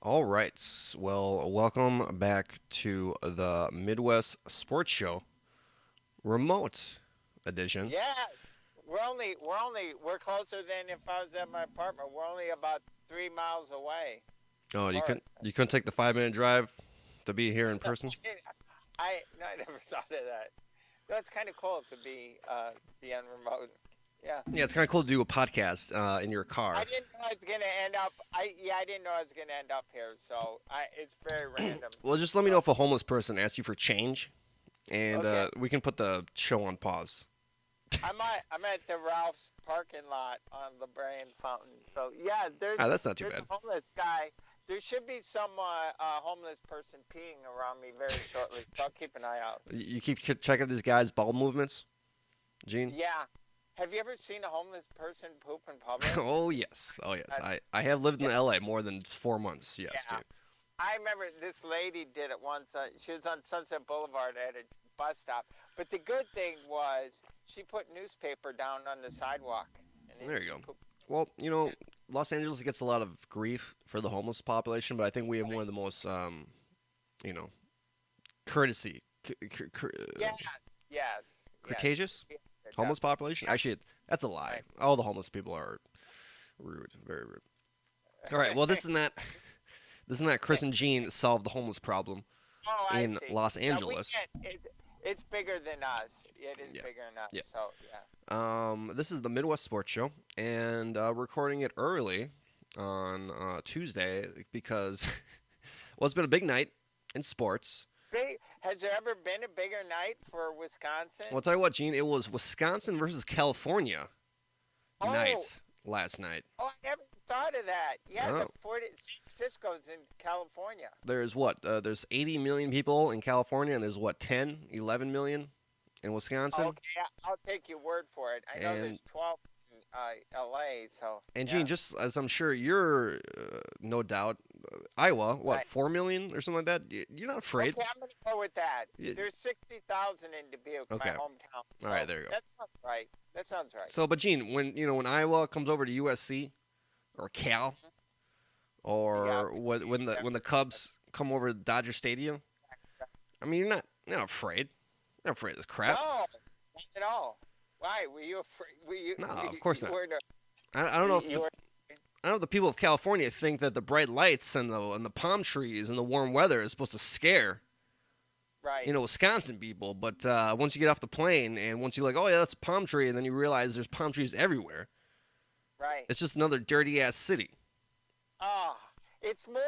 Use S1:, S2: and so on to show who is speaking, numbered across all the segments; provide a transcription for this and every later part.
S1: All right. Well, welcome back to the Midwest Sports Show remote edition.
S2: Yeah, we're closer than if I was at my apartment. We're only about 3 miles away
S1: Oh, you
S2: apart.
S1: couldn't you couldn't take the 5 minute drive to be here in person?
S2: I never thought of that. No, it's kind of cool to be on remote. Yeah,
S1: Yeah, it's kind of cool to do a podcast in your
S2: I
S1: car.
S2: didn't know I was gonna end up. I didn't know I was gonna end up here. So it's very random.
S1: Well, just let me know
S2: So
S1: if a homeless person asks you for change, and
S2: okay,
S1: we can put the show on pause.
S2: I'm at the Ralph's parking lot on La Brea Fountain. So yeah,
S1: Ah, that's not too
S2: there's
S1: bad.
S2: a homeless guy. There should be some homeless person peeing around me very shortly. So I'll keep an eye out.
S1: You keep checking these guys' bowel movements, Gene.
S2: Yeah. Have you ever seen a homeless person poop in public?
S1: Oh yes, oh yes.
S2: Uh,
S1: I have lived in
S2: yeah,
S1: L.A. more than 4 months. Yes,
S2: yeah.
S1: dude.
S2: I remember this lady did it once. She was on Sunset Boulevard at a bus stop. But the good thing was she put newspaper down on the sidewalk, and then
S1: There you
S2: she
S1: go.
S2: pooped.
S1: Well, Los Angeles gets a lot of grief for the homeless population, but I think we have one of the most, you know, courtesy,
S2: Yes, yes, yes.
S1: courteous
S2: Yeah,
S1: homeless population.
S2: definitely.
S1: Actually, that's a lie.
S2: Right.
S1: All the homeless people are rude, very rude. All right. Well, this is not Chris and Gene solve the homeless problem
S2: Oh, I
S1: in
S2: see.
S1: Los
S2: Yeah, we
S1: Angeles.
S2: can't. It's bigger than us. It is
S1: Yeah,
S2: bigger than us.
S1: yeah.
S2: So yeah.
S1: This is the Midwest Sports Show, and recording it early on Tuesday because well, it's been a big night in sports.
S2: Has there ever been a bigger night for Wisconsin?
S1: Well, I'll tell you what, Gene, it was Wisconsin versus California
S2: Oh,
S1: night last night.
S2: oh, I never thought of that. Yeah, the
S1: Oh,
S2: 40 San Francisco's in California.
S1: there's what? There's 80 million people in California, and there's what, 10, 11 million in Wisconsin?
S2: Okay, I'll take your word for it. I know
S1: And
S2: there's 12 in LA, so
S1: and
S2: yeah,
S1: Gene, just as I'm sure you're, no doubt, Iowa, what,
S2: right.
S1: 4 million or something like that? You're not afraid.
S2: Okay, I'm gonna go with that.
S1: Y-
S2: There's 60,000 in Dubuque, my
S1: Okay,
S2: hometown,
S1: all right,
S2: so
S1: there you go.
S2: that sounds right. That sounds right.
S1: So, but Gene, when Iowa comes over to USC or Cal,
S2: Mhm. Yeah,
S1: or when the Cubs come over to Dodger Stadium, I mean, you're not afraid. You're not afraid of this crap.
S2: no, not at all. Why? Were you afraid?
S1: No, of course
S2: You
S1: not.
S2: were
S1: I don't know if
S2: you
S1: the
S2: were
S1: I don't know if the people of California think that the bright lights and the palm trees and the warm weather is supposed to scare
S2: right,
S1: Wisconsin people, but once you get off the plane and once you're like, oh yeah, that's a palm tree, and then you realize there's palm trees everywhere.
S2: right.
S1: It's just another dirty ass city.
S2: Ah, it's more.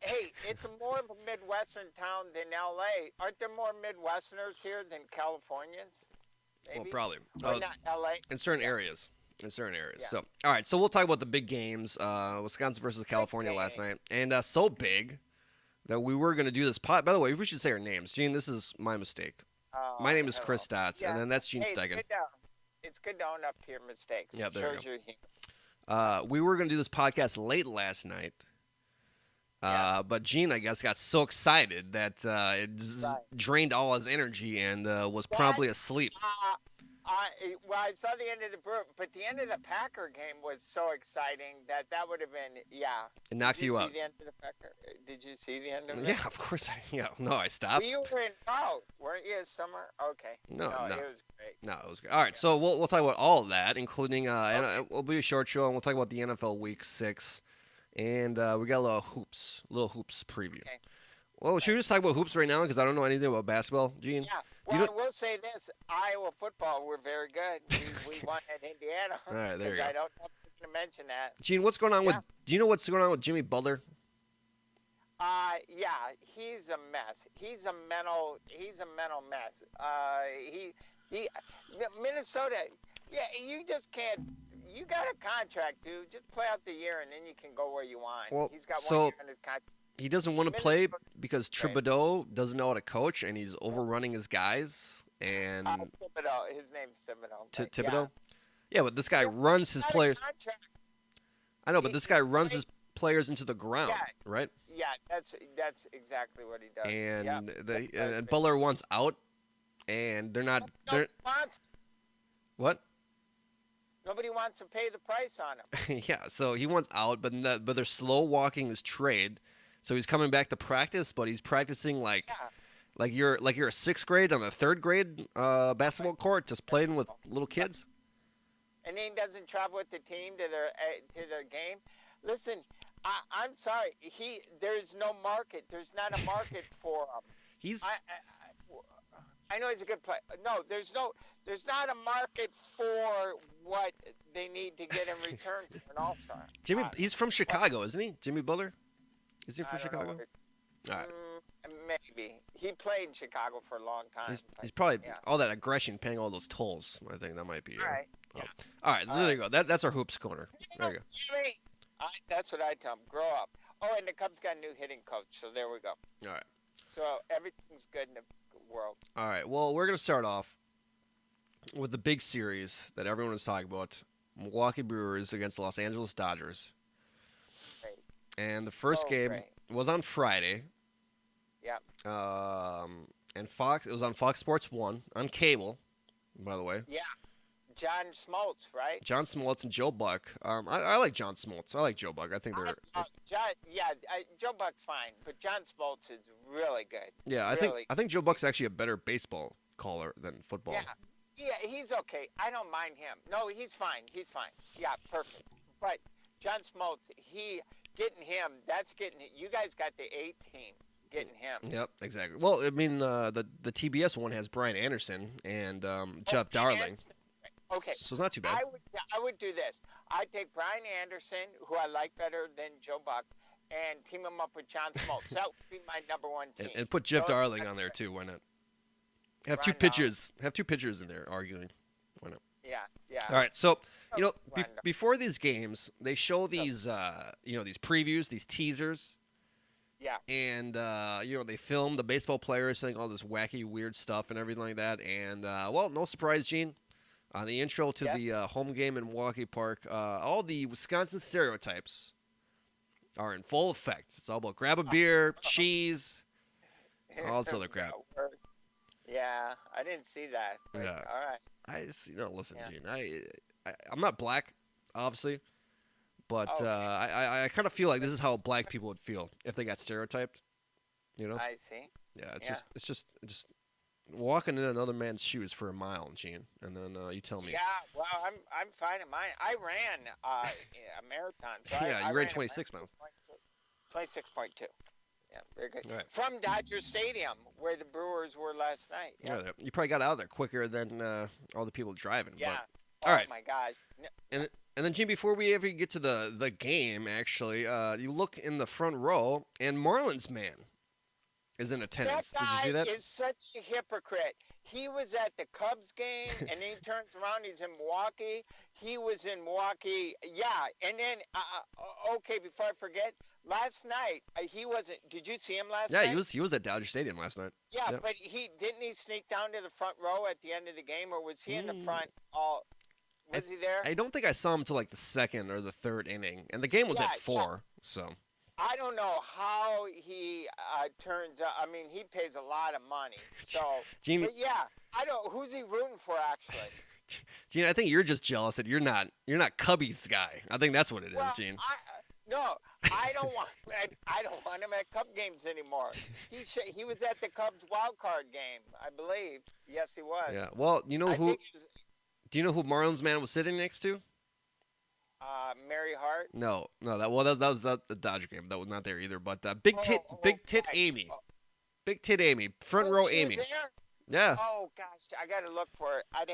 S2: Hey, it's more of a Midwestern town than LA. Aren't there more Midwesterners here than Californians?
S1: Well,
S2: Maybe,
S1: probably.
S2: or not LA?
S1: In certain
S2: Yeah,
S1: areas. In certain areas.
S2: yeah.
S1: So, all right. So we'll talk about the big games. Wisconsin versus
S2: Big
S1: California last
S2: game.
S1: night, and so big that we were going to do this pod. By the way, we should say our names. Gene, this is my mistake. My name is
S2: Hello.
S1: Chris Stotts, and
S2: Yeah.
S1: then that's Gene
S2: Hey,
S1: Steigen.
S2: it's good to own up to your mistakes.
S1: Yeah, there you
S2: Shows
S1: go.
S2: you're human.
S1: We were going to do this podcast late last night,
S2: Yeah.
S1: but Gene, I guess, got so excited that it
S2: Right.
S1: drained all his energy and was
S2: That
S1: probably asleep.
S2: uh, well, I saw the end of the but the end of the Packer game was so exciting that would have been yeah.
S1: It
S2: Did
S1: knocked
S2: you
S1: you
S2: see
S1: out.
S2: the end of the Packer? Did you see the end of it?
S1: Yeah, of course. No, I
S2: Well,
S1: stopped.
S2: you were in out, weren't you, summer? Okay.
S1: No,
S2: No,
S1: no.
S2: it was great.
S1: No, it was good. All right,
S2: Yeah.
S1: so we'll talk about all of that, including and
S2: Okay.
S1: we'll be a short show, and we'll talk about the NFL Week 6, and we got a little hoops preview.
S2: Okay.
S1: Well, should
S2: Okay.
S1: we just talk about hoops right now because I don't know anything about basketball, Gene?
S2: Yeah.
S1: You
S2: Well,
S1: don't.
S2: I will say this: Iowa football, we're very good. We won at Indiana
S1: All right, there
S2: because
S1: you go.
S2: I don't have to mention that.
S1: Gene, what's going on with?
S2: Yeah.
S1: Do you know what's going on with Jimmy Butler?
S2: Yeah, he's a mess. He's a mental mess. He, Minnesota. Yeah, you just can't. You got a contract, dude. Just play out the year, and then you can go where you want.
S1: Well,
S2: He's got one
S1: so
S2: year on his contract.
S1: he doesn't want to play
S2: Minnesota.
S1: because
S2: Right.
S1: Thibodeau doesn't know how to coach, and he's overrunning his guys. And
S2: Thibodeau. His name's Thibodeau. But yeah,
S1: Thibodeau, yeah, but this guy
S2: yeah,
S1: runs
S2: he's
S1: his
S2: got a
S1: players.
S2: contract.
S1: I know, but this guy
S2: He
S1: runs
S2: plays.
S1: his players into the ground,
S2: Yeah,
S1: right?
S2: yeah. That's exactly what he does. Yeah,
S1: And
S2: that's
S1: and
S2: great.
S1: Butler wants out, and they're not. They're
S2: Nobody wants.
S1: what?
S2: Nobody wants to pay the price on him.
S1: Yeah, so he wants out, but they're slow walking his trade. So he's coming back to practice, but he's practicing
S2: Yeah.
S1: like you're a sixth grade on the third grade basketball court, just playing with little kids.
S2: And he doesn't travel with the team to their game. Listen, I'm sorry. There's no market. There's not a market for him.
S1: He's
S2: I know he's a good player. No, there's not a market for what they need to get in return for an all-star.
S1: Jimmy. He's from Chicago, isn't he? Jimmy Butler. Is he
S2: I
S1: from
S2: don't know
S1: Chicago?
S2: what
S1: All right.
S2: maybe he played in Chicago for a long time.
S1: He's probably
S2: yeah.
S1: all that aggression, paying all those tolls. I think that might be.
S2: All right. Yeah.
S1: All right. There you go. That's our hoops corner. There you go.
S2: Jimmy, that's what I tell him. Grow up. Oh, and the Cubs got a new hitting coach, so there we go.
S1: All right.
S2: So everything's good in the world.
S1: All right. Well, we're gonna start off with the big series that everyone was talking about: Milwaukee Brewers against the Los Angeles Dodgers.
S2: Great.
S1: And the first
S2: So
S1: game
S2: great.
S1: was on Friday.
S2: Yeah.
S1: And it was on Fox Sports 1 on cable, by the way.
S2: Yeah. John Smoltz, right?
S1: John Smoltz and Joe Buck. I like John Smoltz. I like Joe Buck. I think they're.
S2: Joe Buck's fine, but John Smoltz is really good.
S1: Yeah, I think Joe Buck's actually a better baseball caller than football.
S2: Yeah, he's okay. I don't mind him. No, he's fine. He's fine. Yeah, perfect. But John Smoltz, that's getting you guys got the A team getting him.
S1: Yep, exactly. Well, I mean, the TBS one has Brian Anderson and Jeff Darling.
S2: Okay.
S1: So it's not too bad.
S2: I would do this. I'd take Brian Anderson, who I like better than Joe Buck, and team him up with John Smoltz. That would be my number one team.
S1: And put Jeff Darling on there too. Why not? Have two pitchers. Have two pitchers in there arguing. Why not?
S2: Yeah.
S1: All right. So before these games, they show these these previews, these teasers.
S2: Yeah.
S1: And they film the baseball players saying all this wacky, weird stuff and everything like that. And no surprise, Gene. On the intro to the home game in Milwaukee Park, all the Wisconsin stereotypes are in full effect. It's all about grab a beer, cheese, all this other crap.
S2: Yeah, I didn't see that. But,
S1: Yeah.
S2: All right.
S1: Listen, Gene. I'm not black, obviously, but
S2: Okay.
S1: I kind of feel like this is how black people would feel if they got stereotyped. You know?
S2: I see.
S1: Yeah. It's just walking in another man's shoes for a mile, Gene, and then you tell me.
S2: Yeah, well, I'm fine in mine. I ran a marathon. So
S1: yeah,
S2: I
S1: you ran 26 miles.
S2: 26.2. Yeah, very good.
S1: All right.
S2: From Dodger Stadium, where the Brewers were last night.
S1: Yeah, you probably got out of there quicker than all the people driving.
S2: Yeah.
S1: But, all right.
S2: Oh my gosh.
S1: And then, Gene, before we ever get to the game, actually, you look in the front row, and Marlins man is in attendance.
S2: That
S1: Did you
S2: guy
S1: see that?
S2: is such a hypocrite. He was at the Cubs game, and then he turns around. He's in Milwaukee. He was in Milwaukee. Yeah, and then okay. Before I forget, last night he wasn't. Did you see him last night?
S1: Yeah, he was at Dodger Stadium last night.
S2: Yeah,
S1: Yep.
S2: but he sneak down to the front row at the end of the game, or was he in the front all? Was he there?
S1: I don't think I saw him till like the second or the third inning, and the game was at 4. So.
S2: I don't know how he turns out. I mean, he pays a lot of money. So,
S1: Gene,
S2: but yeah, I don't. Who's he rooting for, actually?
S1: Gene, I think you're just jealous that you're not Cubbies guy. I think that's what it is, Gene.
S2: No, I don't want. I don't want him at Cub games anymore. He was at the Cubs wild card game, I believe. Yes, he was.
S1: Yeah. Well, you know who? Do you know who Marlins man was sitting next to?
S2: Mary Hart.
S1: No. That was the Dodger game. That was not there either. But Big Tit Amy, Big Tit Amy, front row Amy.
S2: There?
S1: Yeah.
S2: Oh gosh, I gotta look for it. I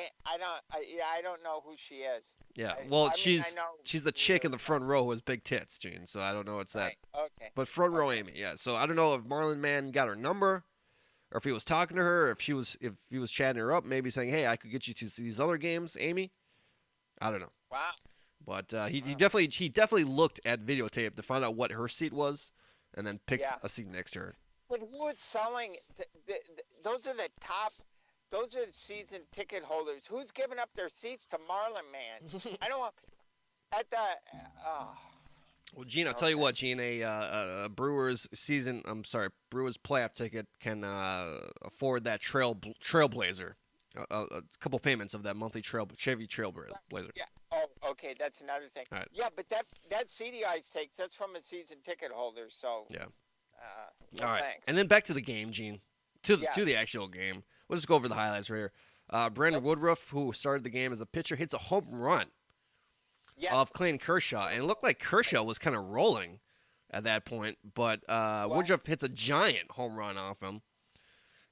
S2: don't know who she is.
S1: Yeah. Well, she's the chick in the front row who has big tits, Gene. So I don't know what's that.
S2: Right. Okay.
S1: But front row Amy, yeah. So I don't know if Marlon man got her number, or if he was talking to her, or if he was chatting her up, maybe saying, "Hey, I could get you to see these other games, Amy." I don't know.
S2: Wow.
S1: But he definitely looked at videotape to find out what her seat was, and then picked a seat next to her.
S2: But who is selling? Those are the top. Those are the season ticket holders. Who's giving up their seats to Marlon Man? I don't want at the.
S1: Well, Gene, I'll tell you what, Gene, a Brewers Brewers playoff ticket can afford that Trailblazer. A couple payments of that monthly Chevy Trailblazer.
S2: Yeah. Oh, okay. That's another thing.
S1: Right.
S2: Yeah, but that CDI takes, that's from a season ticket holder. So.
S1: Yeah.
S2: No
S1: All right,
S2: thanks.
S1: and then back to the game, Gene. To
S2: Yes.
S1: the actual game. We'll just go over the highlights right here. Brandon Woodruff, who started the game as a pitcher, hits a home run
S2: Yes.
S1: off Clayton Kershaw, and it looked like Kershaw was kind of rolling at that point, but
S2: What?
S1: Woodruff hits a giant home run off him,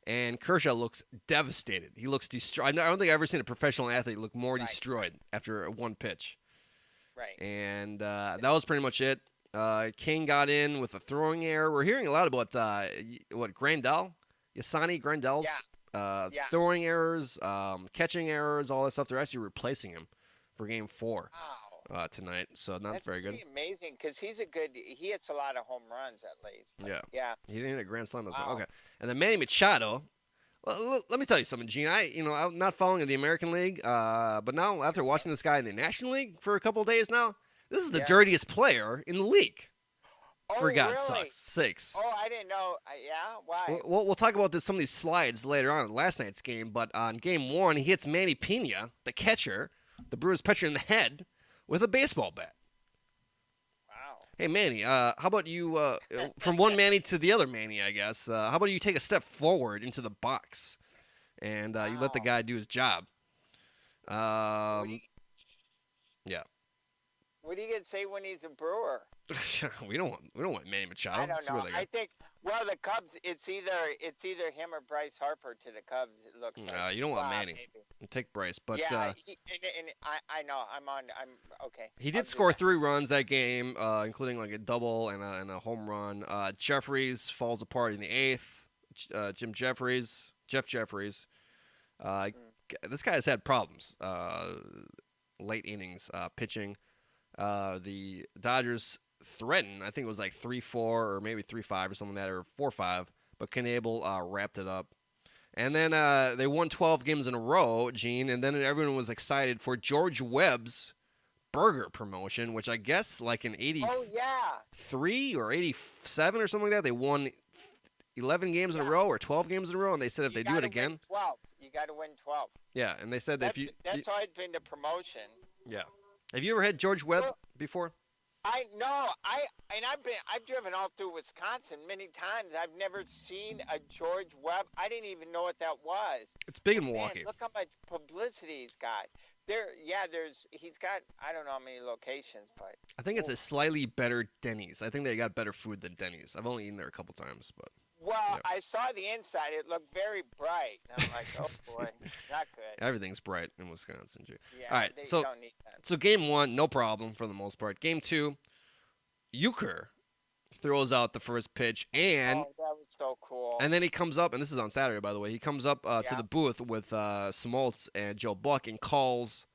S1: and Kershaw looks devastated. He looks destroyed. I don't think I've ever seen a professional athlete look more
S2: Right.
S1: destroyed after one pitch.
S2: Right.
S1: And that was pretty much it. King got in with a throwing error. We're hearing a lot about Grandal, Yasani Grandal's
S2: Yeah.
S1: throwing errors, catching errors, all that stuff. They're actually replacing him for Game 4
S2: Wow.
S1: tonight, so not
S2: That's
S1: very good.
S2: pretty amazing because he hits a lot of home runs at least. But
S1: Yeah.
S2: Yeah.
S1: He didn't hit a grand slam.
S2: Wow.
S1: Okay, and then Manny Machado. Well, let me tell you something, Gene. I'm not following the American League, but now after watching this guy in the National League for a couple of days now, this is the
S2: Yeah.
S1: dirtiest player in the league.
S2: Oh,
S1: For God's
S2: really?
S1: sakes.
S2: Oh, I didn't know. Yeah. Why?
S1: We'll talk about some of these slides later on in last night's game, but on Game 1, he hits Manny Pena, the catcher, the Brewers pitcher, in the head with a baseball bat.
S2: Wow.
S1: Hey, Manny, how about you, from one Manny to the other Manny, I guess, how about you take a step forward into the box and you let the
S2: Wow.
S1: guy do his job?
S2: What do you-
S1: Yeah.
S2: What are you gonna say when he's a Brewer?
S1: we don't want Manny Machado.
S2: I don't
S1: Screw
S2: know.
S1: that guy.
S2: I think the Cubs. It's either him or Bryce Harper to the Cubs. It looks like.
S1: You don't want
S2: Wow,
S1: Manny.
S2: maybe.
S1: Take Bryce, but
S2: Yeah, and I know. I'm okay.
S1: he
S2: I'll
S1: did
S2: do
S1: score
S2: that.
S1: 3 runs that game, including like a double and a home run. Jeffries falls apart in the 8th. Jeff Jeffries. This guy has had problems. Late innings pitching. The Dodgers threatened. I think it was like 3-4 or maybe 3-5 or something like that, or 4-5. But Knebel wrapped it up. And then they won 12 games in a row, Gene, and then everyone was excited for George Webb's burger promotion, which I guess like in 83
S2: Oh yeah.
S1: or 87 or something like that, they won 11 games in a
S2: Yeah.
S1: row or 12 games in a row, and they said if
S2: You
S1: they do it
S2: gotta
S1: again,
S2: win 12. You got to win 12.
S1: yeah, and they said that
S2: That's always been the promotion.
S1: yeah. Have you ever had George Webb
S2: Well,
S1: before?
S2: I've driven all through Wisconsin many times. I've never seen a George Webb. I didn't even know what that was.
S1: It's big in
S2: Man,
S1: Milwaukee.
S2: look how much publicity he's got. He's got, I don't know how many locations, but
S1: I think it's a slightly better Denny's. I think they got better food than Denny's. I've only eaten there a couple times, but
S2: well,
S1: Yeah.
S2: I saw the inside. It looked very bright. And I'm like, oh boy, not good.
S1: everything's bright in Wisconsin. Gee.
S2: Yeah,
S1: All right,
S2: they
S1: so
S2: don't need that.
S1: So Game 1, no problem for the most part. Game 2, Euchre throws out the first pitch, and
S2: Oh, that was so cool.
S1: then he comes up, and this is on Saturday, by the way. He comes up to
S2: Yeah.
S1: the booth with Smoltz and Joe Buck and calls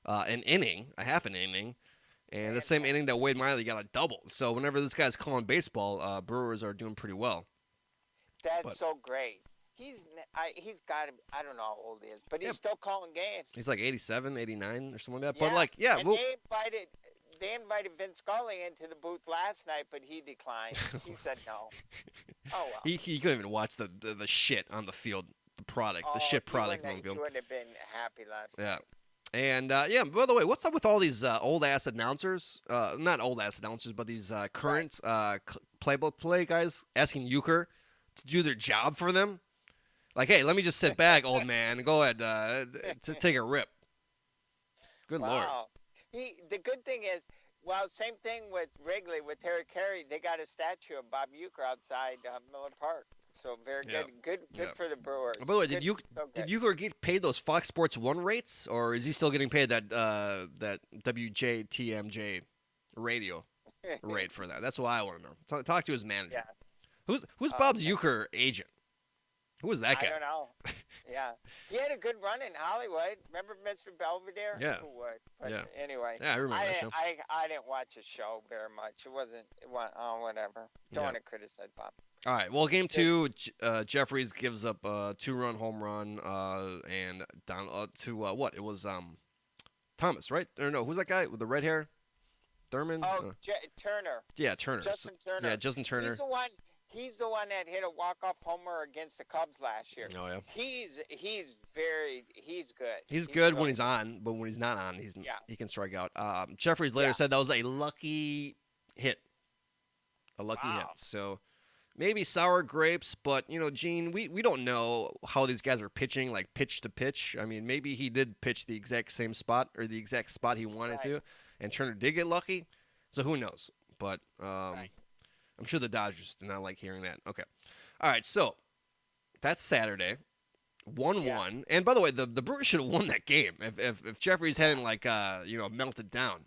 S1: an inning, a half an inning, and the same inning that Wade Miley got a double. So whenever this guy's calling baseball, Brewers are doing pretty well.
S2: That's
S1: but-
S2: so great. He's got to. I don't know how old he is, but he's
S1: Yeah.
S2: still calling games.
S1: He's like 87, 89 or something like that.
S2: Yeah,
S1: But like, yeah,
S2: and
S1: well,
S2: they invited Vince Scully into the booth last night, but he declined. He said no. Oh well.
S1: he couldn't even watch the shit on the field, the product, the shit product on the
S2: He
S1: field.
S2: wouldn't have been happy last
S1: Yeah.
S2: night.
S1: And yeah, by the way, what's up with all these old ass announcers? Not old ass announcers, but these current play-by-play guys asking Euchre to do their job for them. Like, hey, let me just sit back, old man, and go ahead to take a rip. Good lord.
S2: Wow. The good thing is, well, same thing with Wrigley with Harry Carey. They got a statue of Bob Euchre outside Miller Park. So very
S1: Yeah.
S2: good
S1: Yeah.
S2: for the Brewers.
S1: By the way,
S2: Good, so
S1: did
S2: good.
S1: Euchre get paid those Fox Sports 1 rates, or is he still getting paid that WJTMJ radio rate for that? That's what I want to know. Talk to his manager.
S2: Yeah.
S1: Who's Bob's Euchre agent? Who was that guy?
S2: I don't know. Yeah, he had a good run in Hollywood. Remember Mr. Belvedere?
S1: Yeah.
S2: Who would? But
S1: Yeah.
S2: anyway.
S1: Yeah, I remember that show.
S2: I didn't watch the show very much. It wasn't. Whatever. Don't
S1: Yeah.
S2: want to criticize Bob.
S1: All right. Well, Game 2, Jeffries gives up a 2-run home run and down to what? It was Thomas, right? Or no, who's that guy with the red hair? Thurman?
S2: Oh, Turner.
S1: Yeah, Turner.
S2: Justin Turner.
S1: Yeah, Justin Turner.
S2: He's the one that hit a walk-off homer against the Cubs last year.
S1: Oh yeah.
S2: He's good.
S1: He's good when
S2: really
S1: he's on, but when he's not on,
S2: Yeah.
S1: he can strike out. Jeffries later
S2: Yeah.
S1: said that was a lucky hit. A lucky hit.
S2: Wow.
S1: So maybe sour grapes, but Gene, we don't know how these guys are pitching, like pitch to pitch. I mean, maybe he did pitch the exact same spot or the exact spot he wanted
S2: Right.
S1: to, and Turner did get lucky. So who knows? But
S2: Right.
S1: I'm sure the Dodgers did not like hearing that. Okay, all right. So that's Saturday, 1-1.
S2: Yeah.
S1: And by the way, the Brewers should have won that game if Jeffries hadn't melted down.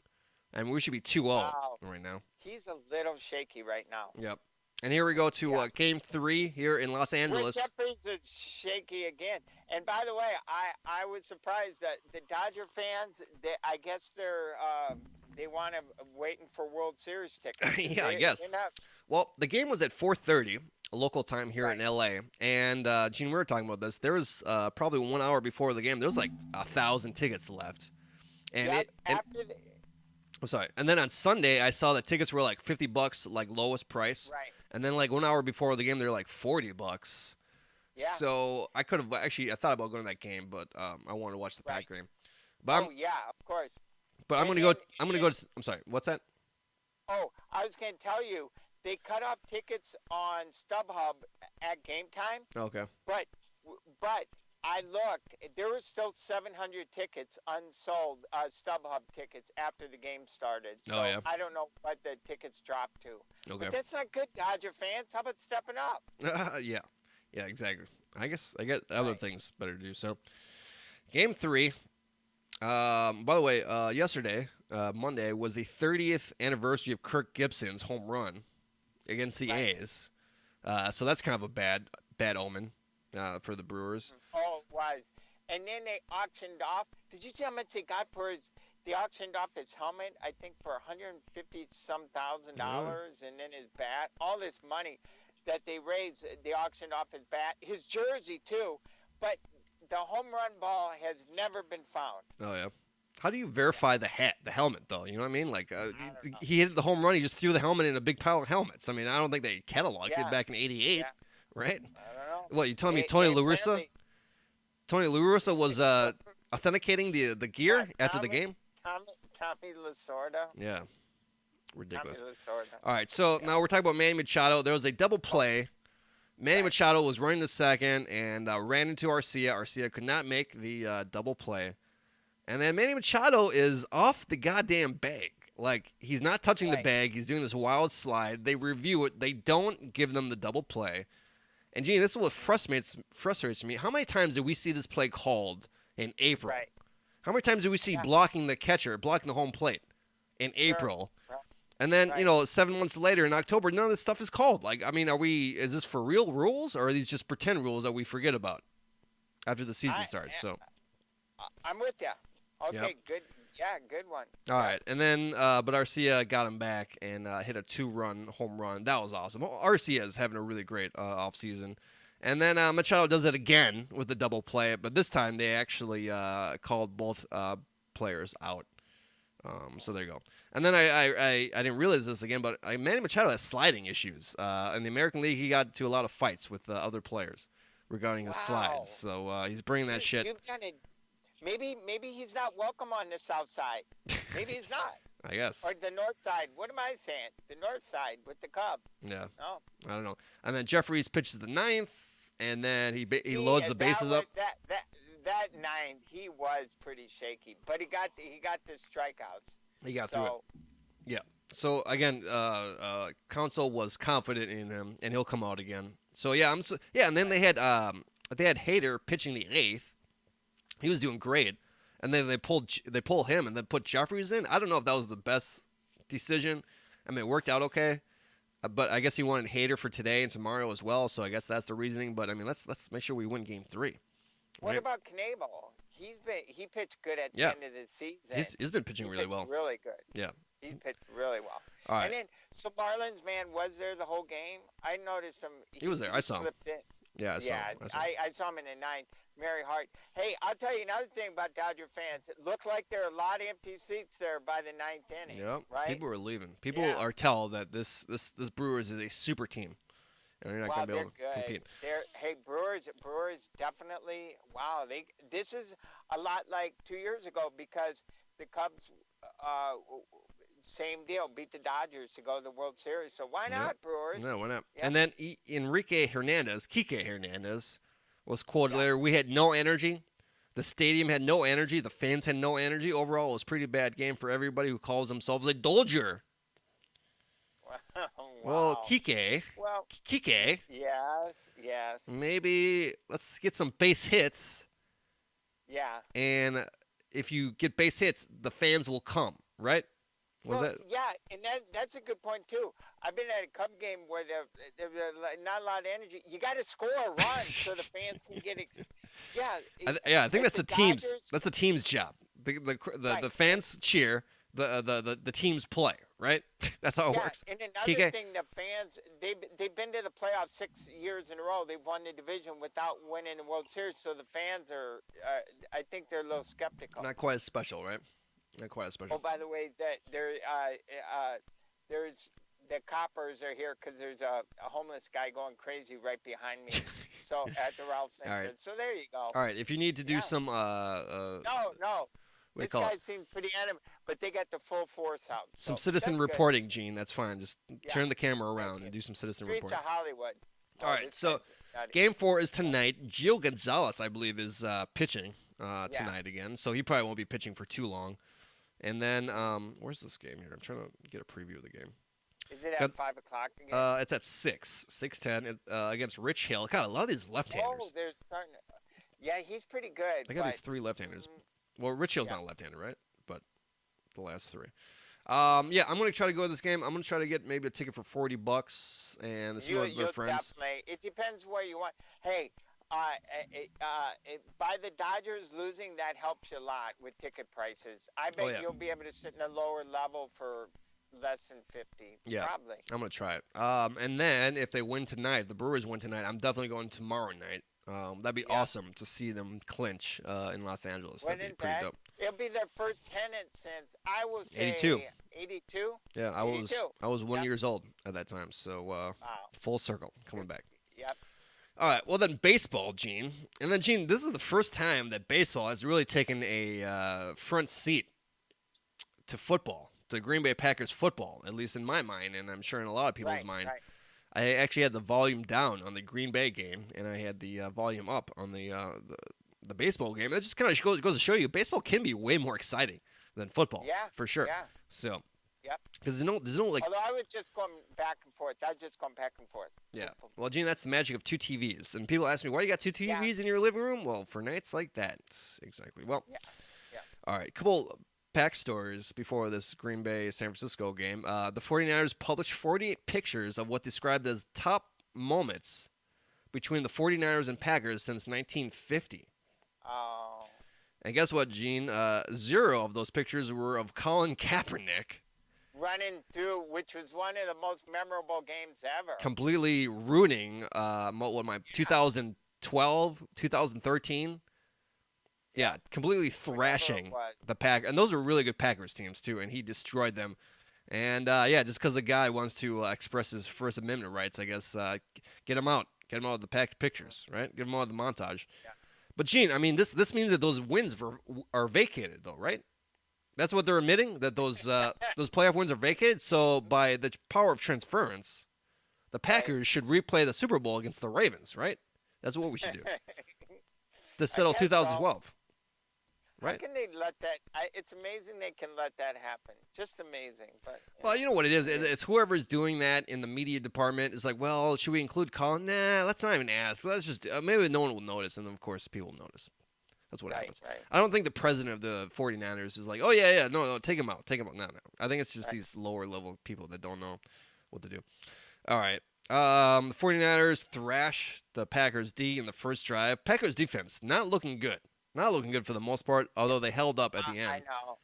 S1: I mean, we should be 2-0
S2: Wow.
S1: right now.
S2: He's a little shaky right now.
S1: Yep. And here we go to
S2: Yeah.
S1: Game 3 here in Los
S2: Rick
S1: Angeles.
S2: Jeffries is shaky again. And by the way, I was surprised that the Dodger fans, I guess they want him waiting for World Series tickets.
S1: Yeah, I guess.
S2: They're not,
S1: Well, the game was at 4:30 local time here in
S2: Right.
S1: LA, and Gene, we were talking about this. There was probably 1 hour before the game. There was like 1,000 tickets left, and
S2: yep,
S1: and
S2: after the,
S1: I'm sorry. And then on Sunday, I saw that tickets were like $50, like lowest price,
S2: right.
S1: and then like 1 hour before the game, they're like $40.
S2: Yeah.
S1: So I could have actually I thought about going to that game, but I wanted to watch the
S2: Right.
S1: Pack game. But
S2: Oh yeah, of course.
S1: I'm
S2: and
S1: gonna go.
S2: then-
S1: I'm gonna go. I'm sorry. What's that?
S2: Oh, I was going to tell you, they cut off tickets on StubHub at game time,
S1: Okay.
S2: but I looked, there were still 700 tickets unsold, StubHub tickets after the game started. So
S1: Oh, yeah.
S2: I don't know what the tickets dropped to.
S1: Okay.
S2: But that's not good, Dodger fans. How about stepping up?
S1: Yeah. Yeah. Exactly. I guess I got other
S2: Right.
S1: things better to do. So, Game 3. By the way, yesterday, Monday, was the 30th anniversary of Kirk Gibson's home run against the
S2: Right.
S1: A's. So that's kind of a bad omen for the Brewers.
S2: Oh, it was. And then they auctioned off. Did you see how much they got for his? They auctioned off his helmet, I think, for $150-some thousand, and then his bat. All this money that they raised, they auctioned off his bat, his jersey too. But the home run ball has never been found.
S1: Oh yeah. How do you verify the helmet though? You know what I mean? Like
S2: don't know.
S1: he hit the home run, he just threw the helmet in a big pile of helmets. I mean, I don't think they cataloged
S2: Yeah.
S1: it back in '88,
S2: Yeah.
S1: right?
S2: I don't know.
S1: What you telling me?
S2: They-
S1: Tony
S2: they
S1: La Russa?
S2: apparently-
S1: Tony La Russa was authenticating the gear after the
S2: Tommy-
S1: game.
S2: Tommy Lasorda.
S1: Yeah, ridiculous.
S2: Tommy Lasorda.
S1: All right, so now we're talking about Manny Machado. There was a double play. Manny
S2: Right.
S1: Machado was running the second and ran into Arcia. Arcia could not make the double play. And then Manny Machado is off the goddamn bag. Like, he's not touching the
S2: Right.
S1: bag. He's doing this wild slide. They review it. They don't give them the double play. And, Gene, this is what frustrates me. How many times did we see this play called in April?
S2: Right.
S1: How many times do we see
S2: Yeah.
S1: blocking the catcher, blocking the home plate in April?
S2: Right.
S1: And then,
S2: Right.
S1: 7 months later in October, none of this stuff is called. Like, I mean, is this for real rules or are these just pretend rules that we forget about after the season starts? So,
S2: I'm with you. Okay,
S1: Yep.
S2: good. Yeah, good one.
S1: all right. And then, but Arcia got him back and hit a 2-run home run. That was awesome. Arcia is having a really great offseason. And then Machado does it again with the double play, but this time they actually called both players out. So there you go. And then I didn't realize this again, but Manny Machado has sliding issues. In the American League, he got into a lot of fights with other players regarding his
S2: Wow.
S1: slides. So he's bringing that shit.
S2: You've done it. Maybe he's not welcome on the south side. Maybe he's not.
S1: I guess.
S2: Or the north side. What am I saying? The north side with the Cubs.
S1: Yeah.
S2: No.
S1: I don't know. And then Jeffries pitches the ninth, and then he loads the bases up.
S2: That ninth, he was pretty shaky, but he got the strikeouts.
S1: He got through it. Yeah. So again, Council was confident in him, and he'll come out again. So yeah, and then they had Hader pitching the eighth. He was doing great, and then they pull him and then put Jeffries in. I don't know if that was the best decision. I mean, it worked out okay, but I guess he wanted Hader for today and tomorrow as well. So I guess that's the reasoning. But I mean, let's make sure we win Game 3.
S2: What
S1: Right.
S2: about Knebel? He pitched good at the
S1: Yeah.
S2: end of the season.
S1: He's been pitching really
S2: pitched
S1: well.
S2: Really good.
S1: Yeah.
S2: He pitched really well.
S1: All right.
S2: And then, so Marlins man was there the whole game. I noticed him.
S1: He was there. I saw him.
S2: slipped in.
S1: Yeah. I saw him.
S2: I saw him in the ninth. Mary Hart. Hey, I'll tell you another thing about Dodger fans. It looked like there are a lot of empty seats there by the ninth inning.
S1: Yep.
S2: Right?
S1: People were leaving. People
S2: Yeah.
S1: are tell that this Brewers is a super team, and they're not
S2: Wow,
S1: going to be
S2: they're
S1: able to
S2: good.
S1: compete.
S2: Hey, Brewers definitely. Wow, this is a lot like 2 years ago because the Cubs same deal. Beat the Dodgers to go to the World Series. So why
S1: Yep.
S2: not, Brewers?
S1: No, why not?
S2: Yep.
S1: And then Enrique Hernandez, Kike Hernandez, was quoted
S2: Yeah.
S1: later. We had no energy. The stadium had no energy. The fans had no energy. Overall, it was a pretty bad game for everybody who calls themselves a Dodger.
S2: Wow.
S1: Well, Kike,
S2: Well,
S1: Kike,
S2: yes.
S1: maybe let's get some base hits.
S2: Yeah.
S1: And if you get base hits, the fans will come, right? Was
S2: Well,
S1: that?
S2: yeah, and that's a good point too. I've been at a Cub game where there's not a lot of energy. You got to score a run so the fans can get. Yeah.
S1: I think
S2: like
S1: that's the
S2: the
S1: team's.
S2: Dodgers-
S1: That's the team's job. The
S2: Right.
S1: fans cheer. The teams play, right? That's how it
S2: Yeah,
S1: works.
S2: and another
S1: Kike?
S2: thing, the fans they've been to the playoffs 6 years in a row. They've won the division without winning the World Series, so the fans are. I think they're a little skeptical.
S1: Not quite as special, right? Not quite as
S2: Oh,
S1: special.
S2: by the way, that there's the coppers are here because there's a homeless guy going crazy right behind me. So at the Ralph's
S1: All right.
S2: entrance. So there you go.
S1: All right, if you need to do
S2: Yeah.
S1: some
S2: No.
S1: what do you
S2: This
S1: call
S2: guy
S1: it?
S2: seems pretty animated, but they got the full force out.
S1: Some
S2: so
S1: citizen
S2: that's good.
S1: reporting, Gene. That's fine. Just
S2: Yeah.
S1: turn the camera around
S2: you.
S1: and do some citizen
S2: Streets
S1: reporting.
S2: of Hollywood.
S1: All right,
S2: this
S1: so
S2: guy's nutty.
S1: Game 4 is tonight. Gio Gonzalez, I believe, is pitching tonight again, so he probably won't be pitching for too long. And then, where's this game here? I'm trying to get a preview of the game.
S2: Is it at
S1: Got-
S2: 5 o'clock again?
S1: It's at 6:10 against Rich Hill. God, a lot of these left-handers.
S2: Oh, they're starting. Yeah, he's pretty good.
S1: I got these
S2: but,
S1: 3 left-handers.
S2: mm,
S1: Well, Rich Hill's
S2: Yeah.
S1: not left-handed, right? But the last 3. Yeah, I'm gonna try to go to this game. I'm gonna try to get maybe a ticket for $40 and some of my
S2: you'll
S1: friends.
S2: definitely. It depends where you want. Hey, by the Dodgers losing, that helps you a lot with ticket prices. I bet
S1: yeah.
S2: you'll be able to sit in a lower level for less than 50.
S1: Yeah.
S2: Probably.
S1: I'm gonna try it. And then if they win tonight, if the Brewers win tonight, I'm definitely going tomorrow night. That'd be
S2: Yeah.
S1: awesome to see them clinch in Los Angeles. That'd be
S2: Wouldn't
S1: pretty
S2: that?
S1: dope.
S2: It'll be their first pennant since I will say
S1: 82.
S2: 82.
S1: Yeah, I was
S2: 82.
S1: 1
S2: Yep.
S1: years old at that time, so
S2: Wow.
S1: full circle coming back.
S2: Yep.
S1: All right, well then baseball, Gene, and then Gene, this is the first time that baseball has really taken a front seat to football, to Green Bay Packers football, at least in my mind, and I'm sure in a lot of people's
S2: Right.
S1: mind.
S2: Right.
S1: I actually had the volume down on the Green Bay game, and I had the volume up on the baseball game. That just kind of goes to show you, baseball can be way more exciting than football.
S2: Yeah.
S1: for sure.
S2: Yeah.
S1: So,
S2: Yep.
S1: because there's no like,
S2: Although I was just going back and forth. I was just going back and forth.
S1: yeah. Well, Gene, that's the magic of 2 TVs. And people ask me, why you got 2 TVs in your living room? Well, for nights like that, exactly. Well,
S2: Yeah. Yeah.
S1: all right. Couple pack stories before this Green Bay San Francisco game. The 49ers published 48 pictures of what described as top moments between the 49ers and Packers since 1950.
S2: Oh.
S1: And guess what, Gene? 0 of those pictures were of Colin Kaepernick
S2: Running through, which was one of the most memorable games ever.
S1: completely ruining my 2012, 2013. Yeah, completely thrashing
S2: was.
S1: the Pack, and those are really good Packers teams too. And he destroyed them. And just because the guy wants to express his First Amendment rights, I guess get him out of the packed pictures, right? Get him out of the montage.
S2: Yeah.
S1: But Gene, I mean, this means that those wins are vacated, though, right? That's what they're admitting, that those playoff wins are vacated. So by the power of transference, the Packers should replay the Super Bowl against the Ravens, right? That's what we should do to settle
S2: guess so.
S1: 2012.
S2: How
S1: Right.
S2: can they let that? It's amazing they can let that happen. Just amazing. But
S1: Well, you know what it is? It's whoever's doing that in the media department is like, well, should we include Colin? Nah, let's not even ask. Let's just maybe no one will notice, and then of course people will notice. That's what happens.
S2: Right.
S1: I don't think the president of the 49ers is like, oh yeah, no, take him out. No. I think it's just these lower level people that don't know what to do. All right. The 49ers thrash the Packers D in the first drive. Packers defense not looking good. Not looking good for the most part, although they held up at the end.
S2: I know.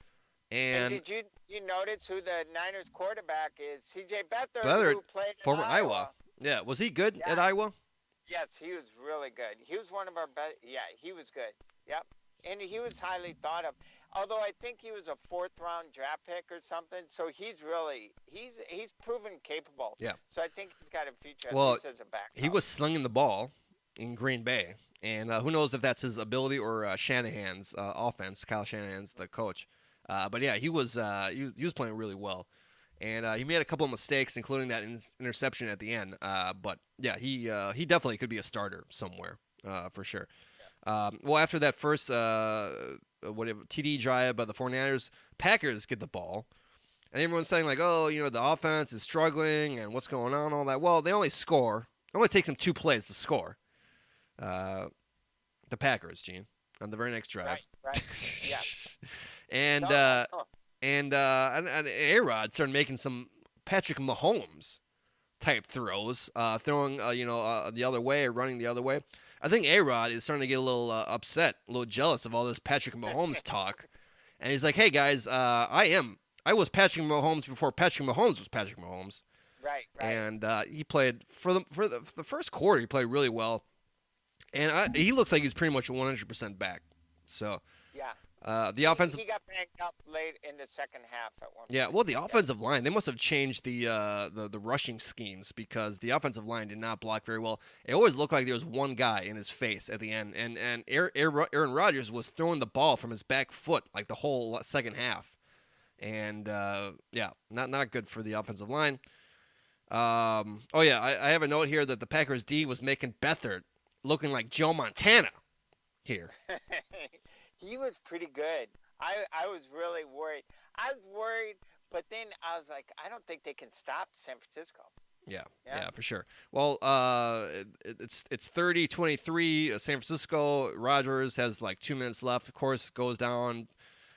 S1: And
S2: did you notice who the Niners quarterback is? C.J. Beathard,
S1: Beathard,
S2: who played in
S1: former Iowa. Yeah, was he good at
S2: Yeah.
S1: Iowa?
S2: Yes, he was really good. He was one of our best. Yeah, he was good. Yep. And he was highly thought of. Although I think he was a 4th-round draft pick or something, so he's proven capable.
S1: Yeah.
S2: So I think he's got a future at
S1: Well,
S2: least as a backup.
S1: He was slinging the ball in Green Bay, and who knows if that's his ability or Shanahan's offense. Kyle Shanahan's the coach. But yeah, he was playing really well, and he made a couple of mistakes, including that interception at the end. But yeah, he definitely could be a starter somewhere for sure. Well, after that first whatever TD drive by the 49ers, Packers get the ball, and everyone's saying like, oh, the offense is struggling and what's going on, all that. Well, they only score. It only takes them 2 plays to score. The Packers, Gene, on the very next drive.
S2: Right. Yeah.
S1: and
S2: No.
S1: and A-Rod started making some Patrick Mahomes type throws, throwing the other way, or running the other way. I think A-Rod is starting to get a little upset, a little jealous of all this Patrick Mahomes talk, and he's like, "Hey guys, I was Patrick Mahomes before Patrick Mahomes was Patrick Mahomes."
S2: Right.
S1: And he played for the first quarter. He played really well, and he looks like he's pretty much 100% back. So
S2: Yeah.
S1: the offensive
S2: He got banged up late in the second half at one point.
S1: Yeah, well, the offensive line, they must have changed the rushing schemes, because the offensive line did not block very well. It always looked like there was one guy in his face at the end, and Aaron Rodgers was throwing the ball from his back foot like the whole second half, and yeah, not good for the offensive line. Oh yeah, I have a note here that the Packers D was making Beathard looking like Joe Montana here.
S2: He was pretty good. I was really worried. I was worried, but then I was like, I don't think they can stop San Francisco.
S1: Yeah, for sure. Well, it's 30-23 San Francisco. Rodgers has like 2 minutes left. Of course, goes down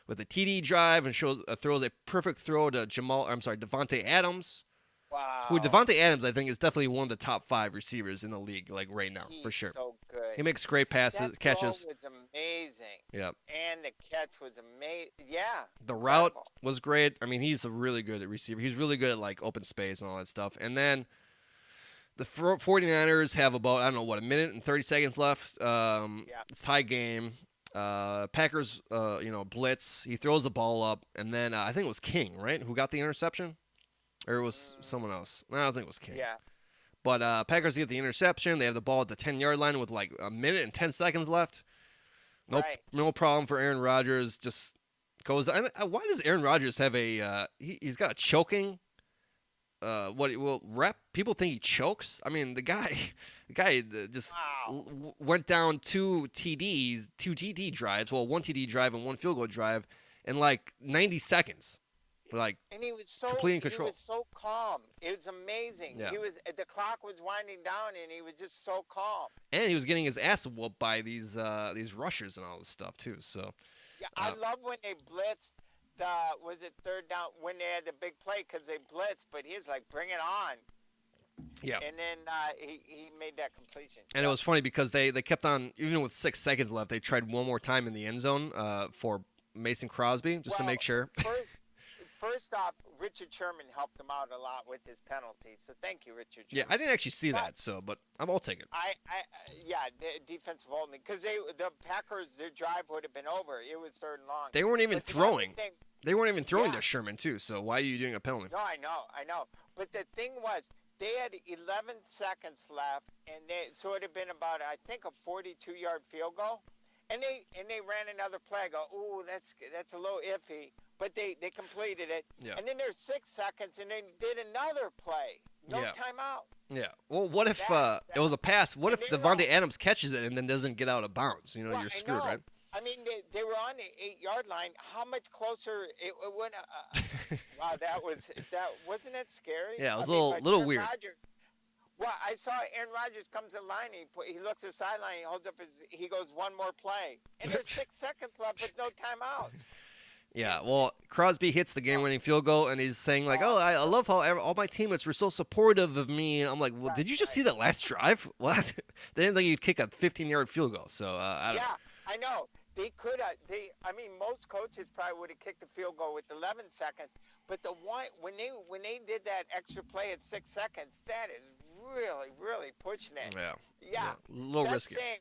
S1: with a TD drive and throws a perfect throw to Devontae Adams.
S2: Wow.
S1: Who Devontae Adams, I think, is definitely one of the top 5 receivers in the league, like right now, for sure.
S2: So good.
S1: He makes great catches.
S2: That throw was amazing.
S1: Yep.
S2: And the catch was amazing. Yeah.
S1: The route was great. I mean, he's a really good receiver. He's really good at like open space and all that stuff. And then the 49ers have about, I don't know, what, 1 minute and 30 seconds left. It's tie game. Packers, blitz. He throws the ball up, and then I think it was King, right, who got the interception? Or it was someone else. No, I don't think it was King.
S2: Yeah.
S1: But Packers get the interception. They have the ball at the 10-yard line with like 1 minute and 10 seconds left. No problem for Aaron Rodgers. Just goes. Why does Aaron Rodgers have a? He's got a choking. Rep. People think he chokes. I mean, the guy just went down 2 TDs, 2 TD drives. Well, 1 TD drive and 1 field goal drive in like 90 seconds. Like,
S2: and he was
S1: complete in control.
S2: He was so calm. It was amazing.
S1: Yeah.
S2: The clock was winding down, and he was just so calm.
S1: And he was getting his ass whooped by these rushers and all this stuff too. So
S2: yeah, I love when they blitzed. Was it third down when they had the big play, because they blitzed, but he was like, "Bring it on."
S1: Yeah.
S2: And then he made that completion.
S1: And it was funny because they kept on, even with 6 seconds left, they tried one more time in the end zone for Mason Crosby just to make sure.
S2: First off, Richard Sherman helped him out a lot with his penalty, so thank you, Richard Sherman.
S1: Yeah, I didn't actually see that, but I'll take it.
S2: The defensive holding, because the Packers, their drive would have been over. It was 3rd and long.
S1: They weren't even throwing. They weren't even throwing to Sherman too. So why are you doing a penalty?
S2: No, I know. But the thing was, they had 11 seconds left, and so it would have been about, I think, a 42-yard field goal. And they ran another play. I go, ooh, that's a little iffy. But they completed it.
S1: Yeah.
S2: And then there's 6 seconds, and they did another play. No timeout.
S1: Yeah. Well, what if it was a pass? What if Devontae Adams catches it and then doesn't get out of bounds? You're screwed, right?
S2: I mean, they were on the 8-yard line. How much closer it went? Wow, wasn't that scary?
S1: Yeah, it was a little weird.
S2: Well, I saw Aaron Rodgers comes to the line. He looks at the sideline. He holds up he goes, one more play, and there's 6 seconds left with no timeouts.
S1: Yeah, well, Crosby hits the game-winning field goal, and he's saying like, "Oh, I love how all my teammates were so supportive of me." And I'm like, "Well, did you just see that last drive? What? They didn't think you'd kick a 15-yard field goal." So I don't know.
S2: I know. They could have. Most coaches probably would have kicked the field goal with 11 seconds. But the one when they did that extra play at 6 seconds, that is really pushing it. Yeah.
S1: A little risky.
S2: Saying,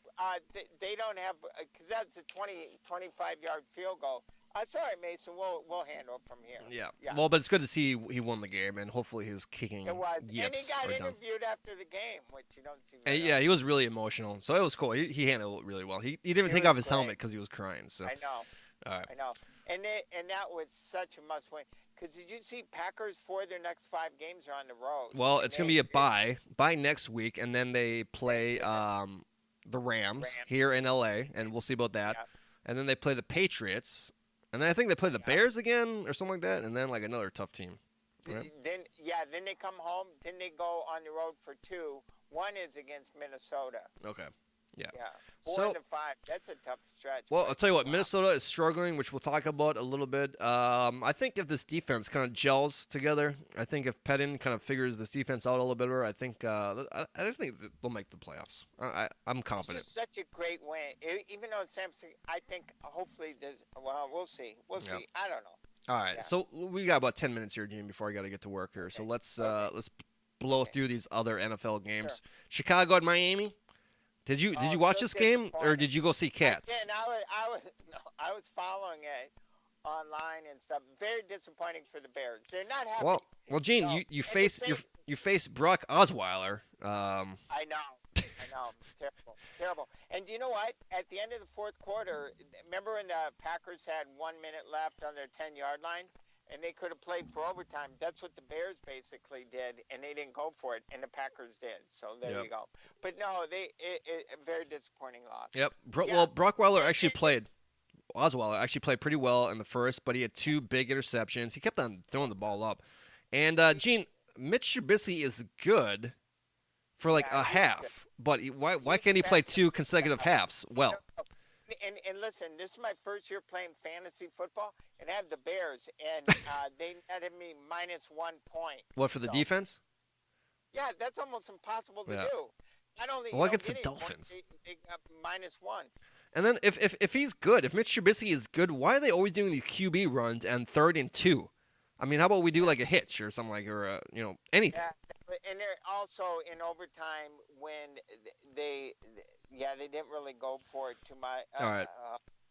S2: they don't have, because that's a 25-yard field goal. Sorry, Mason. We'll handle it from here.
S1: Yeah. Well, but it's good to see he won the game, and hopefully he was kicking.
S2: It was.
S1: Yips
S2: and he got interviewed after the game, which you don't see.
S1: He was really emotional, so it was cool. He handled it really well. He didn't even take off his helmet because he was crying. So
S2: I know.
S1: All right.
S2: I know. and that was such a must win. Because did you see Packers for their next 5 games are on the road,
S1: Well,
S2: and
S1: it's going to be a bye next week, and then they play the Rams
S2: Rams.
S1: here in LA, and we'll see about that.
S2: Yeah.
S1: And then they play the Patriots, and then I think they play the
S2: Yeah.
S1: Bears again or something like that, and then like another tough team. Right?
S2: Then they come home. Then they go on the road for 2. One is against Minnesota.
S1: Okay. Yeah.
S2: Yeah, 4
S1: So-
S2: and 5. That's a tough stretch.
S1: Well,
S2: but
S1: I'll tell you what,
S2: wow.
S1: Minnesota is struggling, which we'll talk about a little bit. I think if this defense kind of gels together, I think if Pettin kind of figures this defense out a little bit better, I think I think they'll make the playoffs. I'm
S2: It's
S1: confident.
S2: just such a great win. Even though San Francisco, I think hopefully there's. Well, we'll see. We'll
S1: Yeah.
S2: see. I don't know.
S1: All right,
S2: Yeah.
S1: so we got about 10 minutes here, Gene, before I got to get to work here. So
S2: Okay.
S1: let's
S2: Okay.
S1: blow
S2: Okay.
S1: through these other NFL games.
S2: Sure.
S1: Chicago at Miami. Did you
S2: Oh,
S1: watch
S2: so
S1: this game or
S2: disappointing.
S1: did you go see Cats?
S2: And I was following it online and stuff. Very disappointing for the Bears. They're not happy.
S1: Well, Gene,
S2: No,
S1: you
S2: and the
S1: face
S2: same-
S1: you face Brock Osweiler.
S2: I know. Terrible. Terrible. And you know what? At the end of the fourth quarter, remember when the Packers had 1 minute left on their 10-yard line? And they could have played for overtime. That's what the Bears basically did, and they didn't go for it, and the Packers did. So there
S1: Yep.
S2: you go. But no, a very disappointing loss.
S1: Yep.
S2: Yeah.
S1: Well, Brockweiler
S2: And-
S1: actually
S2: and-
S1: played. Osweiler actually played pretty well in the first, but he had 2 big interceptions. He kept on throwing the ball up. And Gene, Mitch Trubisky is good for like
S2: Yeah,
S1: a
S2: he's
S1: half, but why
S2: He's
S1: can't he play
S2: better.
S1: 2 consecutive halves? Well,
S2: And listen, this is my first year playing fantasy football, and I have the Bears, and they netted me -1 point.
S1: what for the
S2: So-
S1: defense?
S2: Yeah, that's almost impossible to
S1: Yeah.
S2: do. Not only
S1: Well,
S2: you know,
S1: against the
S2: getting
S1: Dolphins.
S2: points, they got -1.
S1: And then if he's good, if Mitch Trubisky is good, why are they always doing these QB runs and 3rd and 2? I mean, how about we do like a hitch or something like, or anything?
S2: Yeah, and they're also in overtime when they didn't really go for it too much.
S1: All right.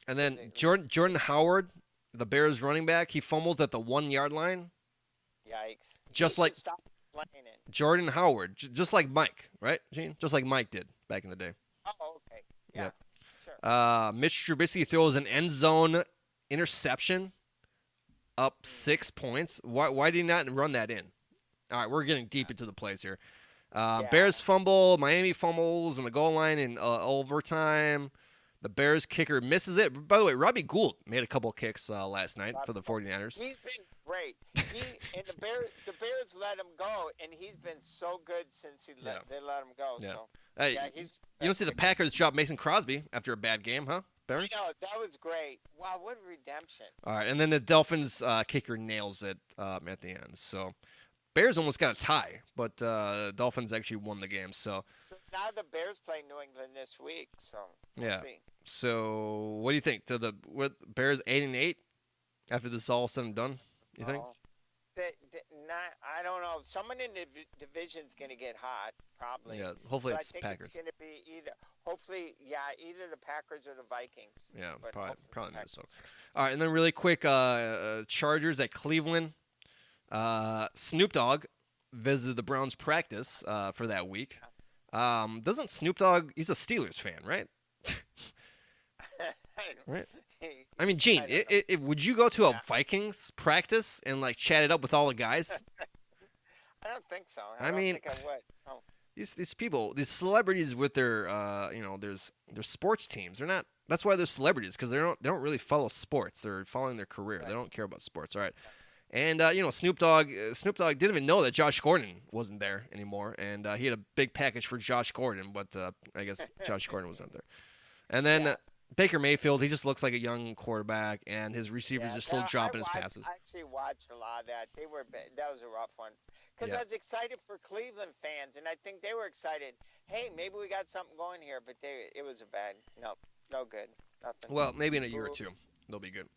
S1: And
S2: Is
S1: then
S2: it-
S1: Jordan Howard, the Bears running back, he fumbles at the 1-yard line.
S2: Yikes!
S1: Just
S2: He
S1: like-
S2: should stop playing it.
S1: Jordan Howard, just like Mike, right, Gene? Just like Mike did back in the day.
S2: Oh, okay. Yeah.
S1: Yep.
S2: Sure.
S1: Mitch Trubisky throws an end zone interception, up 6 points. Why did he not run that in? All right, we're getting deep into the plays here.
S2: Yeah.
S1: Bears fumble, Miami fumbles on the goal line in overtime. The Bears kicker misses it. By the way, Robbie Gould made a couple kicks last night for the 49ers.
S2: He's been great. And the Bears let him go, and he's been so good since they let him go.
S1: Yeah.
S2: So
S1: Hey,
S2: yeah, he's.
S1: you don't see the Packers drop Mason Crosby after a bad game, huh, Bears?
S2: No, that was great. Wow, what redemption!
S1: All right, and then the Dolphins kicker nails it at the end. So Bears almost got a tie, but Dolphins actually won the game. So
S2: Now the Bears play New England this week, so we'll
S1: Yeah.
S2: see.
S1: so what do you think? To the Bears 8-8 after this is all said and done? You think?
S2: Oh, I don't know. Someone in the division's going to get hot, probably.
S1: Yeah. Hopefully
S2: So
S1: it's
S2: I think
S1: Packers.
S2: it's going to be either the Packers or the Vikings.
S1: Yeah,
S2: but
S1: probably
S2: hopefully the Packers.
S1: Minnesota. All right, and then really quick, Chargers at Cleveland. Snoop Dogg visited the Browns practice for that week. Doesn't Snoop Dogg? He's a Steelers fan, right? Right. I mean, Gene,
S2: I don't know.
S1: would you go to a
S2: Yeah.
S1: Vikings practice and like chat it up with all the guys?
S2: I don't think so.
S1: I
S2: don't
S1: mean-
S2: think I would. Oh,
S1: These people, these celebrities with their their sports teams. They're not. That's why they're celebrities, because they don't really follow sports. They're following their career. They
S2: Right.
S1: don't care about sports. All right. And Snoop Dogg didn't even know that Josh Gordon wasn't there anymore, and he had a big package for Josh Gordon, but I guess Josh Gordon wasn't there. And then
S2: Yeah.
S1: Baker Mayfield, he just looks like a young quarterback, and his receivers
S2: yeah,
S1: are still
S2: no,
S1: dropping his
S2: I
S1: passes.
S2: actually watched a lot of that. That was a rough one. Because
S1: Yeah.
S2: I was excited for Cleveland fans, and I think they were excited. Hey, maybe we got something going here, but it was a bad. No good. Nothing.
S1: Well, maybe in a year or
S2: Ooh.
S1: two, they'll be good.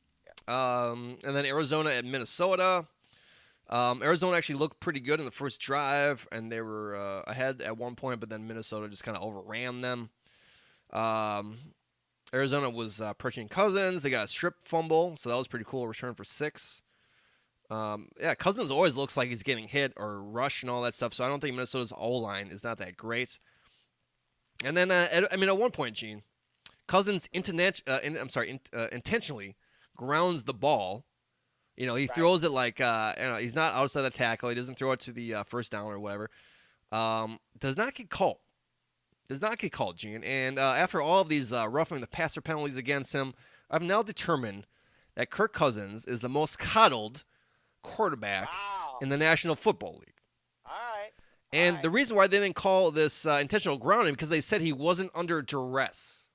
S1: And then Arizona at Minnesota. Arizona actually looked pretty good in the first drive, and they were ahead at one point, but then Minnesota just kind of overran them. Arizona was pressuring Cousins. They got a strip fumble, so that was pretty cool. Return for 6. Cousins always looks like he's getting hit or rushed and all that stuff, so I don't think Minnesota's O-line is not that great. And then, at one point, Gene, Cousins intentionally grounds the ball. You know, he
S2: Right.
S1: throws it like he's not outside the tackle. He doesn't throw it to the first down or whatever. Does not get called. Does not get called, Gene. And after all of these roughing the passer penalties against him, I've now determined that Kirk Cousins is the most coddled quarterback
S2: Wow.
S1: in the National Football League.
S2: All right.
S1: And
S2: All
S1: the
S2: right.
S1: reason why they didn't call this intentional grounding because they said he wasn't under duress.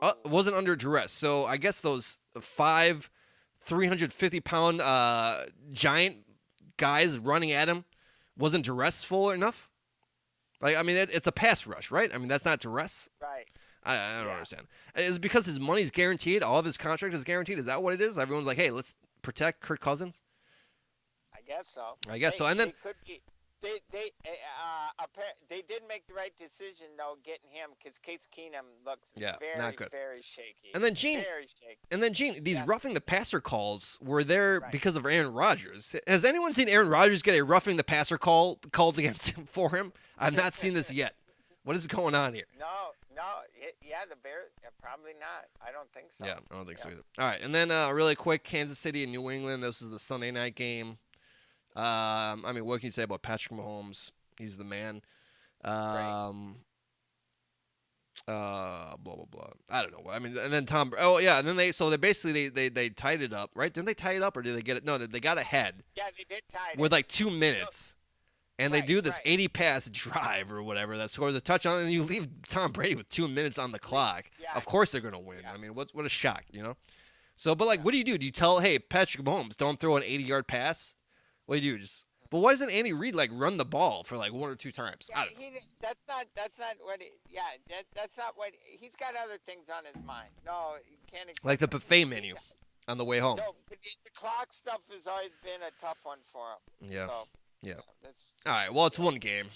S2: Ooh.
S1: Wasn't under duress. So I guess those 350-pound giant guys running at him wasn't duressful enough. Like, I mean, it's a pass rush, right? I mean, that's not duress.
S2: Right.
S1: I don't
S2: Yeah.
S1: understand. Is it because his money's guaranteed? All of his contract is guaranteed? Is that what it is? Everyone's like, hey, let's protect Kirk Cousins?
S2: I guess so.
S1: I guess so. And then
S2: they could be. They did make the right decision though, getting him because Case Keenum looks
S1: Yeah,
S2: very,
S1: not good.
S2: very shaky.
S1: And then Gene-
S2: very shaky.
S1: these
S2: Yeah.
S1: roughing the passer calls were there
S2: Right.
S1: because of Aaron Rodgers. Has anyone seen Aaron Rodgers get a roughing the passer call called against him for him? I've not seen this yet. What is going on here?
S2: No, the Bears probably not. I don't think so.
S1: Yeah, I don't think so
S2: Yeah.
S1: either. All right, and then really quick, Kansas City and New England. This is the Sunday night game. I mean, what can you say about Patrick Mahomes? He's the man. Blah blah blah. I don't know. I mean, and then Tom. Oh yeah, and then they basically they tied it up, right? Didn't they tie it up or did they get it? No, they got ahead
S2: Yeah, they did tie it.
S1: with like 2 minutes, and they
S2: Right,
S1: do this
S2: right.
S1: 80 pass drive or whatever that scores a touchdown, and you leave Tom Brady with 2 minutes on the clock.
S2: Yeah.
S1: Of course they're gonna win.
S2: Yeah.
S1: I mean, what a shock, you know? So, but like,
S2: Yeah.
S1: what do you do? Do you tell, hey, Patrick Mahomes, don't throw an 80-yard pass? What do you do? But why doesn't Andy Reid like run the ball for like 1 or 2 times? I
S2: Yeah,
S1: don't know.
S2: that's not what. That's not what. He's got other things on his mind. No, you can't. Expect
S1: Like the
S2: him.
S1: buffet menu on the way home.
S2: No, the clock stuff has always been a tough one for him.
S1: Yeah.
S2: So,
S1: Yeah.
S2: That's,
S1: All right. Well, it's one game.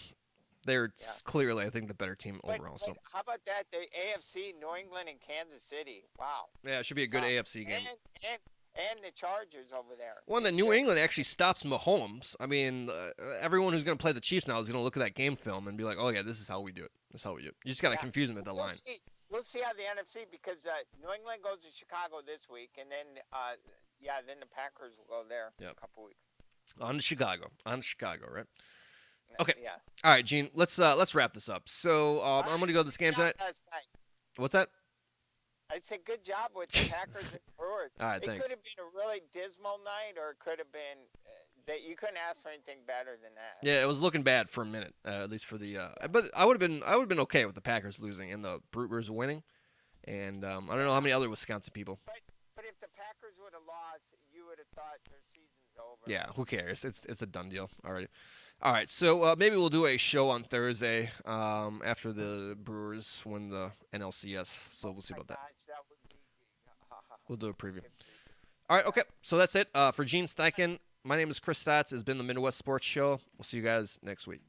S1: They're
S2: Yeah.
S1: clearly, I think, the better team overall. So
S2: how about that? The AFC, New England and Kansas City. Wow.
S1: yeah, it should be a good
S2: Wow.
S1: AFC game.
S2: And the Chargers over there.
S1: One that
S2: It's
S1: New
S2: good.
S1: England actually stops Mahomes. I mean, everyone who's going to play the Chiefs now is going to look at that game film and be like, "Oh yeah, this is how we do it. This is how we do it." You just got to
S2: Yeah.
S1: confuse them at the line.
S2: We'll see how the NFC because New England goes to Chicago this week, and then then the Packers will go there in
S1: Yep.
S2: a couple weeks.
S1: On to Chicago, right? Okay.
S2: Yeah.
S1: All right, Gene. Let's wrap this up. So I'm going to go to this game
S2: Good job
S1: tonight.
S2: last night.
S1: What's that?
S2: I said good job with the Packers and Brewers.
S1: All right,
S2: it
S1: thanks.
S2: could have been a really dismal night, or it could have been that you couldn't ask for anything better than that.
S1: Yeah, it was looking bad for a minute, at least for the. But I would have been okay with the Packers losing and the Brewers winning, and I don't know how many other Wisconsin people.
S2: But if the Packers would have lost, you would have thought their season's over.
S1: Yeah, who cares? It's a done deal already. All right, so maybe we'll do a show on Thursday after the Brewers win the NLCS. So we'll see about that.
S2: Gosh, that would be,
S1: We'll do a preview.
S2: good preview.
S1: All right, okay. So that's it for Gene Steichen. My name is Chris Stotts. It's been the Midwest Sports Show. We'll see you guys next week.